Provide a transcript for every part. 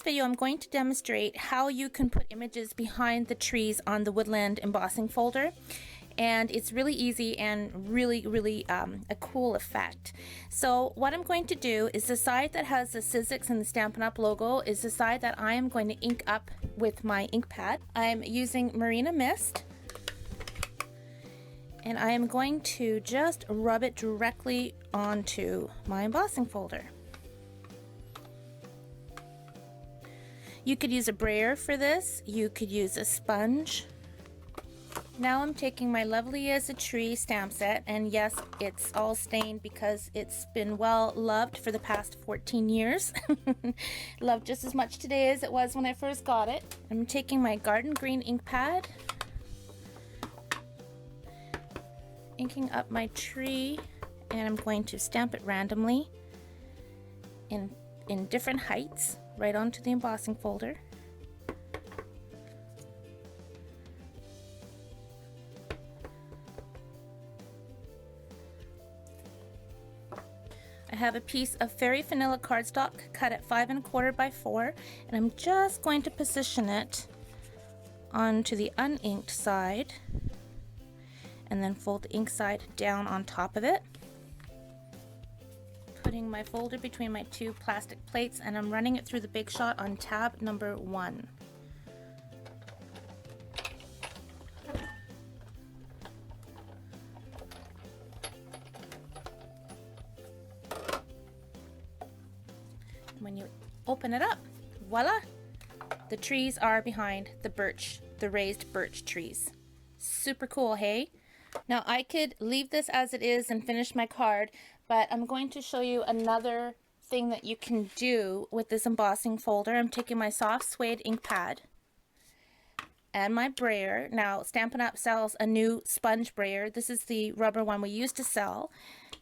video, I'm going to demonstrate how you can put images behind the trees on the Woodland Embossing folder. And it's really easy and really a cool effect. So what I'm going to do is the side that has the Zinck and the Stampin' Up! Logo is the side that I am going to ink up with my ink pad. I'm using Marina Mist. And I am going to just rub it directly onto my embossing folder. You could use a brayer for this. You could use a sponge. Now I'm taking my Lovely as a Tree stamp set, and yes, it's all stained because it's been well loved for the past 14 years. Loved just as much today as it was when I first got it. I'm taking my Garden Green ink pad, inking up my tree, and I'm going to stamp it randomly in different heights right onto the embossing folder. I have a piece of Fairy Vanilla cardstock cut at 5 1/4 by 4, and I'm just going to position it onto the uninked side and then fold the ink side down on top of it. Putting my folder between my two plastic plates, and I'm running it through the Big Shot on tab number 1. When you open it up, voila! The trees are behind the raised birch trees. Super cool, hey? Now I could leave this as it is and finish my card, but I'm going to show you another thing that you can do with this embossing folder. I'm taking my soft suede ink pad and my brayer. Now Stampin' Up! Sells a new sponge brayer. This is the rubber one we used to sell.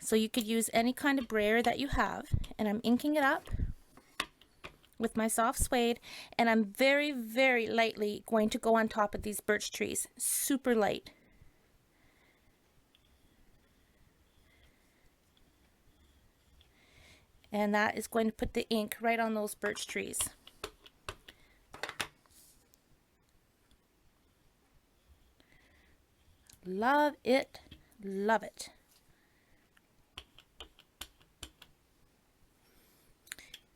So you could use any kind of brayer that you have, and I'm inking it up with my soft suede, and I'm very lightly going to go on top of these birch trees. Super light. And that is going to put the ink right on those birch trees. Love it, love it.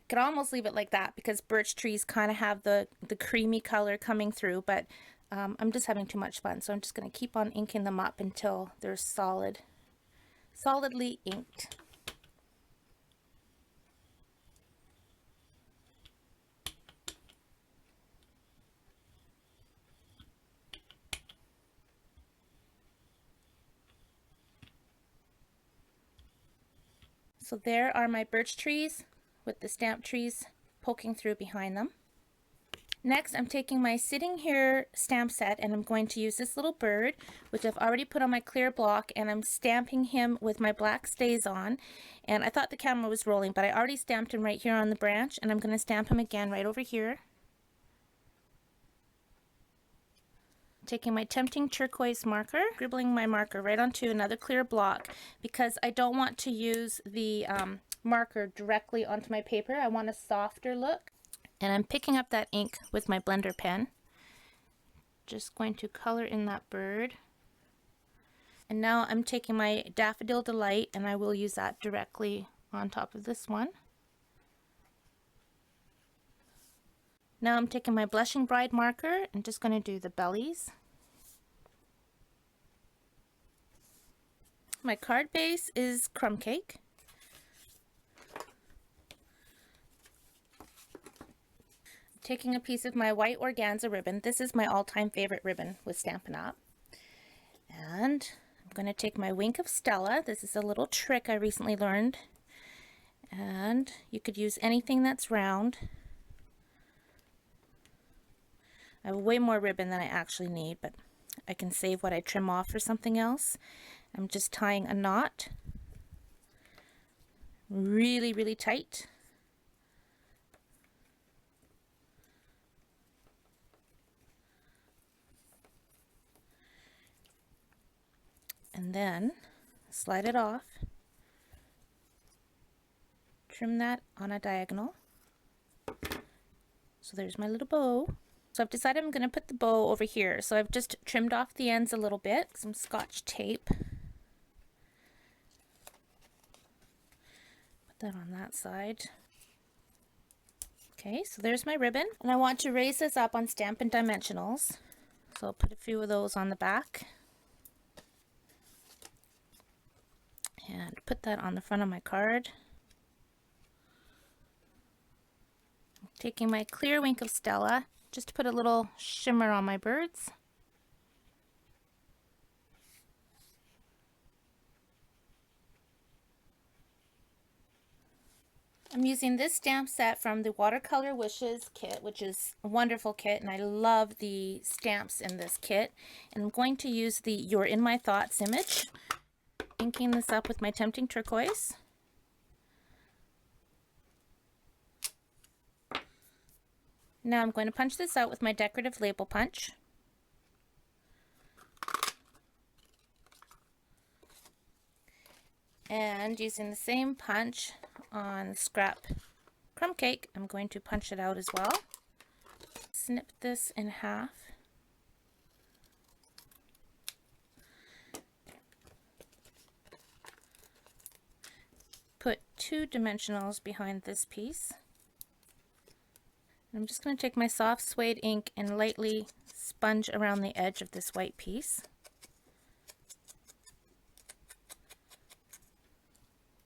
Could almost leave it like that because birch trees kind of have the creamy color coming through, but I'm just having too much fun, so I'm just going to keep on inking them up until they're solidly inked. So there are my birch trees with the stamp trees poking through behind them. Next, I'm taking my Sitting Here stamp set, and I'm going to use this little bird, which I've already put on my clear block, and I'm stamping him with my black StazOn. And I thought the camera was rolling, but I already stamped him right here on the branch, and I'm going to stamp him again right over here. Taking my Tempting Turquoise marker, scribbling my marker right onto another clear block because I don't want to use the marker directly onto my paper. I want a softer look. And I'm picking up that ink with my blender pen. Just going to color in that bird. And now I'm taking my Daffodil Delight, and I will use that directly on top of this one. Now I'm taking my Blushing Bride marker and just going to do the bellies. My card base is Crumb Cake. Taking a piece of my white organza ribbon. This is my all-time favorite ribbon with Stampin' Up! And I'm going to take my Wink of Stella. This is a little trick I recently learned. And you could use anything that's round. I have way more ribbon than I actually need, but I can save what I trim off for something else. I'm just tying a knot really tight. And then slide it off, trim that on a diagonal, So there's my little bow. So I've decided I'm going to put the bow over here. So I've just trimmed off the ends a little bit, some Scotch tape. Put that on that side. Okay, so there's my ribbon, and I want to raise this up on Stampin' Dimensionals. So I'll put a few of those on the back. And put that on the front of my card. I'm taking my clear Wink of Stella just to put a little shimmer on my birds. I'm using this stamp set from the Watercolor Wishes kit, which is a wonderful kit, and I love the stamps in this kit. And I'm going to use the You're in My Thoughts image, inking this up with my Tempting Turquoise. Now I'm going to punch this out with my decorative label punch. And using the same punch on scrap crumb cake, I'm going to punch it out as well. Snip this in half. Put 2 dimensionals behind this piece. I'm just going to take my soft suede ink and lightly sponge around the edge of this white piece.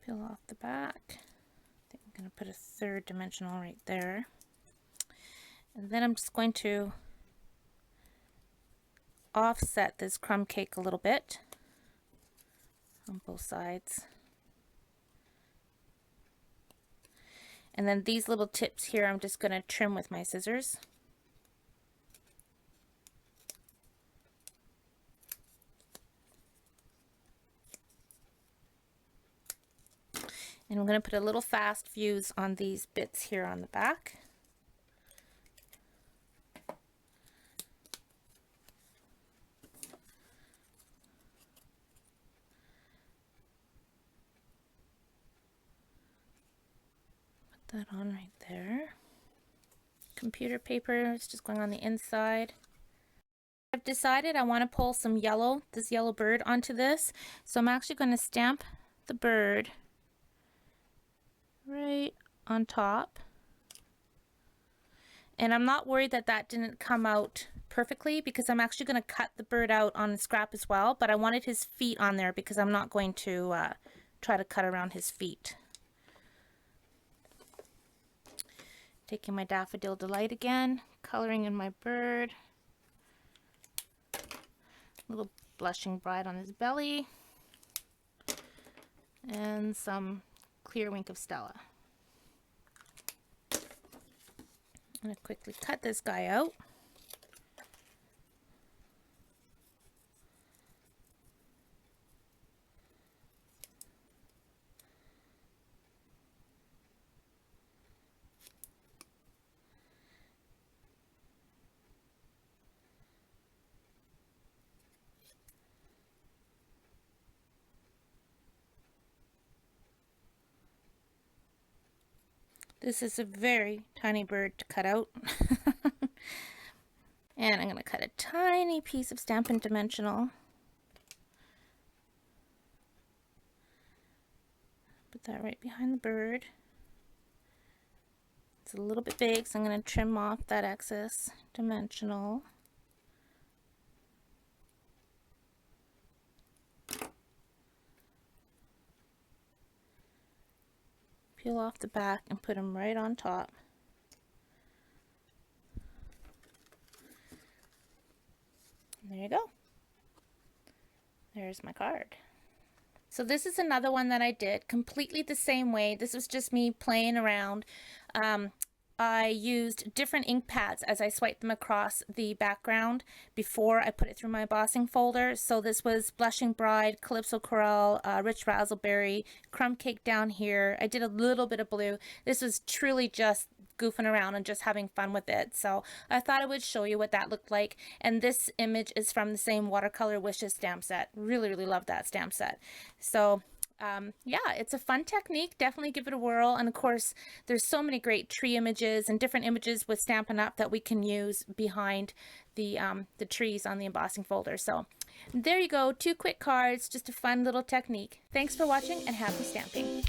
Peel off the back. I think I'm going to put a 3rd dimensional right there. And then I'm just going to offset this crumb cake a little bit on both sides. And then these little tips here I'm just going to trim with my scissors. And I'm going to put a little fast fuse on these bits here on the back. Put that on right there. Computer paper is just going on the inside. I've decided I want to pull some yellow, this yellow bird onto this. So I'm actually going to stamp the bird right on top. And I'm not worried that that didn't come out perfectly because I'm actually going to cut the bird out on the scrap as well, but I wanted his feet on there because I'm not going to try to cut around his feet. Taking my Daffodil Delight again, coloring in my bird. Little blushing bride on his belly. And some clear Wink of Stella. I'm going to quickly cut this guy out. This is a very tiny bird to cut out. And I'm going to cut a tiny piece of Stampin' Dimensional. Put that right behind the bird. It's a little bit big, so I'm going to trim off that excess dimensional. Peel off the back and put them right on top. And there you go. There's my card. So this is another one that I did completely the same way. This was just me playing around. I used different ink pads as I swiped them across the background before I put it through my embossing folder. So this was Blushing Bride, Calypso Coral, Rich Razzleberry, Crumb Cake down here. I did a little bit of blue. This was truly just goofing around and just having fun with it. So I thought I would show you what that looked like. And this image is from the same Watercolor Wishes stamp set. Really, really love that stamp set. So yeah, it's a fun technique. Definitely give it a whirl. And of course, there's so many great tree images and different images with Stampin' Up! That we can use behind the trees on the embossing folder. So there you go, 2 quick cards, just a fun little technique. Thanks for watching and happy stamping.